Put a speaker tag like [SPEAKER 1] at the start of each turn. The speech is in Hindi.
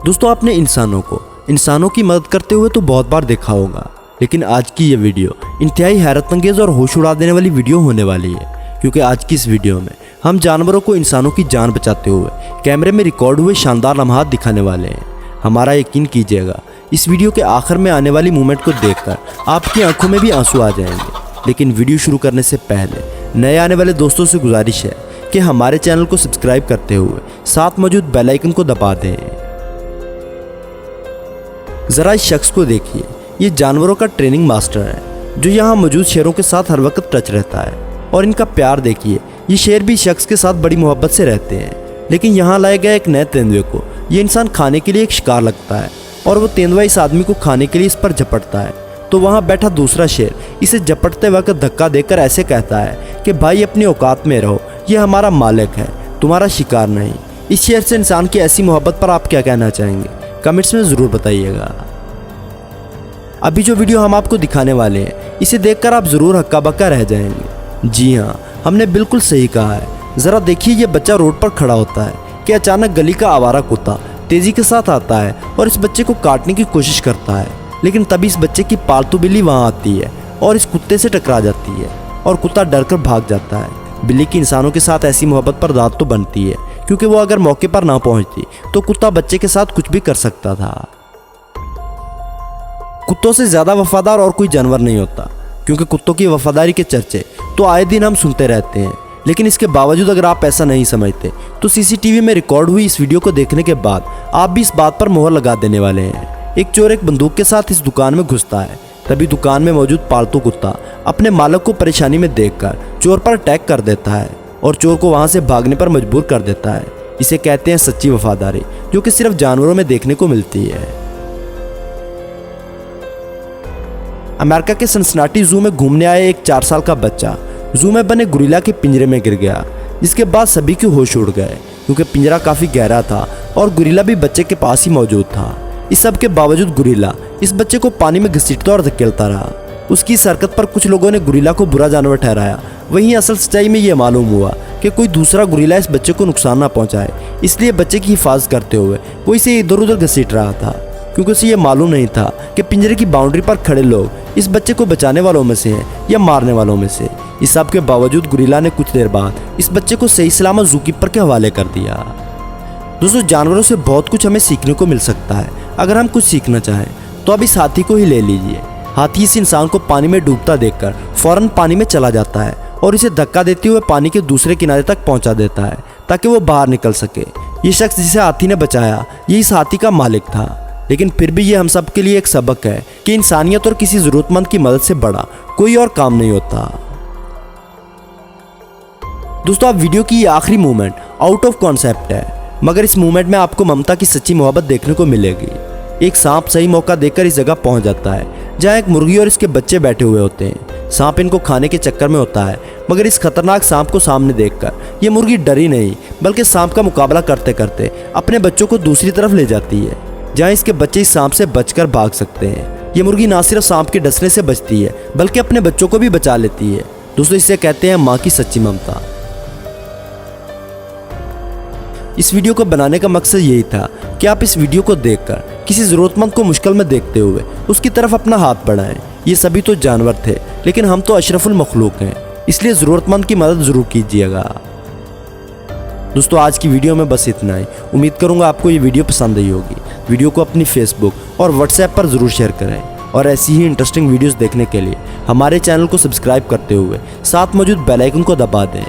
[SPEAKER 1] दोस्तों आपने इंसानों की मदद करते हुए तो बहुत बार देखा होगा, लेकिन आज की ये वीडियो इंतहाई हैरतअंगेज और होश उड़ा देने वाली वीडियो होने वाली है। क्योंकि आज की इस वीडियो में हम जानवरों को इंसानों की जान बचाते हुए कैमरे में रिकॉर्ड हुए शानदार लम्हात दिखाने वाले हैं। हमारा यकीन कीजिएगा, इस वीडियो के आखिर में आने वाली मूवमेंट को देखकर आपकी आंखों में भी आंसू आ जाएंगे। लेकिन वीडियो शुरू करने से पहले नए आने वाले दोस्तों से गुजारिश है कि हमारे चैनल को सब्सक्राइब करते हुए साथ मौजूद बेल आइकन को दबा दें। ज़रा इस शख्स को देखिए, ये जानवरों का ट्रेनिंग मास्टर है जो यहाँ मौजूद शेरों के साथ हर वक्त टच रहता है। और इनका प्यार देखिए, ये शेर भी शख्स के साथ बड़ी मोहब्बत से रहते हैं। लेकिन यहाँ लाए गए एक नए तेंदुए को ये इंसान खाने के लिए एक शिकार लगता है और वो तेंदुआ इस आदमी को खाने के लिए इस पर झपटता है। तो वहाँ बैठा दूसरा शेर इसे झपटते वक्त धक्का देकर ऐसे कहता है कि भाई अपनी औकात में रहो, ये हमारा मालिक है, तुम्हारा शिकार नहीं। इस शेर से इंसान की ऐसी मोहब्बत पर आप क्या कहना चाहेंगे, कमेंट्स में ज़रूर बताइएगा। अभी जो वीडियो हम आपको दिखाने वाले हैं, इसे देखकर आप ज़रूर हक्का बक्का रह जाएंगे। जी हाँ, हमने बिल्कुल सही कहा है। ज़रा देखिए, ये बच्चा रोड पर खड़ा होता है कि अचानक गली का आवारा कुत्ता तेज़ी के साथ आता है और इस बच्चे को काटने की कोशिश करता है। लेकिन तभी इस बच्चे की पालतू बिल्ली वहाँ आती है और इस कुत्ते से टकरा जाती है और कुत्ता डरकर भाग जाता है। बिल्ली की इंसानों के साथ ऐसी मोहब्बत पर दाद तो बनती है, क्योंकि वो अगर मौके पर ना पहुँचती तो कुत्ता बच्चे के साथ कुछ भी कर सकता था। कुत्तों से ज़्यादा वफादार और कोई जानवर नहीं होता, क्योंकि कुत्तों की वफादारी के चर्चे तो आए दिन हम सुनते रहते हैं। लेकिन इसके बावजूद अगर आप ऐसा नहीं समझते तो सीसीटीवी में रिकॉर्ड हुई इस वीडियो को देखने के बाद आप भी इस बात पर मोहर लगा देने वाले हैं। एक चोर एक बंदूक के साथ इस दुकान में घुसता है। तभी दुकान में मौजूद पालतू कुत्ता अपने मालिक को परेशानी में देखकर चोर पर अटैक कर देता है और चोर को वहां से भागने पर मजबूर कर देता है। इसे कहते हैं सच्ची वफादारी, जो कि सिर्फ जानवरों में देखने को मिलती है। अमेरिका के सिनसिनाटी जू में घूमने आए एक 4 साल का बच्चा जू में बने गुरिल्ला के पिंजरे में गिर गया, जिसके बाद सभी के होश उड़ गए, क्योंकि पिंजरा काफ़ी गहरा था और गुरिल्ला भी बच्चे के पास ही मौजूद था। इस सब के बावजूद गुरिल्ला इस बच्चे को पानी में घसीटता और धकेलता रहा। उसकी इस हरकत पर कुछ लोगों ने गुरिल्ला को बुरा जानवर ठहराया। वहीं असल सच्चाई में यह मालूम हुआ कि कोई दूसरा गुरिल्ला इस बच्चे को नुकसान ना पहुंचाए, इसलिए बच्चे की हिफाजत करते हुए वो इसे इधर उधर घसीट रहा था, क्योंकि उसे ये मालूम नहीं था कि पिंजरे की बाउंड्री पर खड़े लोग इस बच्चे को बचाने वालों में से हैं या मारने वालों में से। इस सब के बावजूद गुरिल्ला ने कुछ देर बाद इस बच्चे को सही सलामत जूकीपर के हवाले कर दिया। दोस्तों, जानवरों से बहुत कुछ हमें सीखने को मिल सकता है। अगर हम कुछ सीखना चाहें तो अब इस हाथी को ही ले लीजिए। हाथी इस इंसान को पानी में डूबता देखकर फौरन पानी में चला जाता है और इसे धक्का देते हुए पानी के दूसरे किनारे तक पहुंचा देता है ताकि वो बाहर निकल सके। ये शख्स जिसे हाथी ने बचाया, ये इस हाथी का मालिक था। लेकिन फिर भी ये हम सब के लिए एक सबक है कि इंसानियत और किसी ज़रूरतमंद की मदद से बड़ा कोई और काम नहीं होता। दोस्तों, अब वीडियो की ये आखिरी मूवमेंट आउट ऑफ कॉन्सेप्ट है, मगर इस मूवमेंट में आपको ममता की सच्ची मोहब्बत देखने को मिलेगी। एक सांप सही मौका देखकर इस जगह पहुंच जाता है जहां एक मुर्गी और इसके बच्चे बैठे हुए होते हैं। सांप इनको खाने के चक्कर में होता है, मगर इस खतरनाक सांप को सामने देखकर ये मुर्गी डरी नहीं, बल्कि सांप का मुकाबला करते करते अपने बच्चों को दूसरी तरफ ले जाती है, जहां इसके बच्चे इस सांप से बचकर भाग सकते हैं। ये मुर्गी ना सिर्फ सांप के डसने से बचती है, बल्कि अपने बच्चों को भी बचा लेती है। दोस्तों, इसे कहते हैं माँ की सच्ची ममता। इस वीडियो को बनाने का मकसद यही था कि आप इस वीडियो को देखकर किसी ज़रूरतमंद को मुश्किल में देखते हुए उसकी तरफ अपना हाथ बढ़ाएं। ये सभी तो जानवर थे, लेकिन हम तो अशरफुल मखलूक हैं, इसलिए ज़रूरतमंद की मदद ज़रूर कीजिएगा। दोस्तों, आज की वीडियो में बस इतना ही। उम्मीद करूँगा आपको ये वीडियो पसंद आई होगी। वीडियो को अपनी फेसबुक और व्हाट्सएप पर ज़रूर शेयर करें और ऐसी ही इंटरेस्टिंग वीडियोज़ देखने के लिए हमारे चैनल को सब्सक्राइब करते हुए साथ मौजूद बेल आइकन को दबा दें।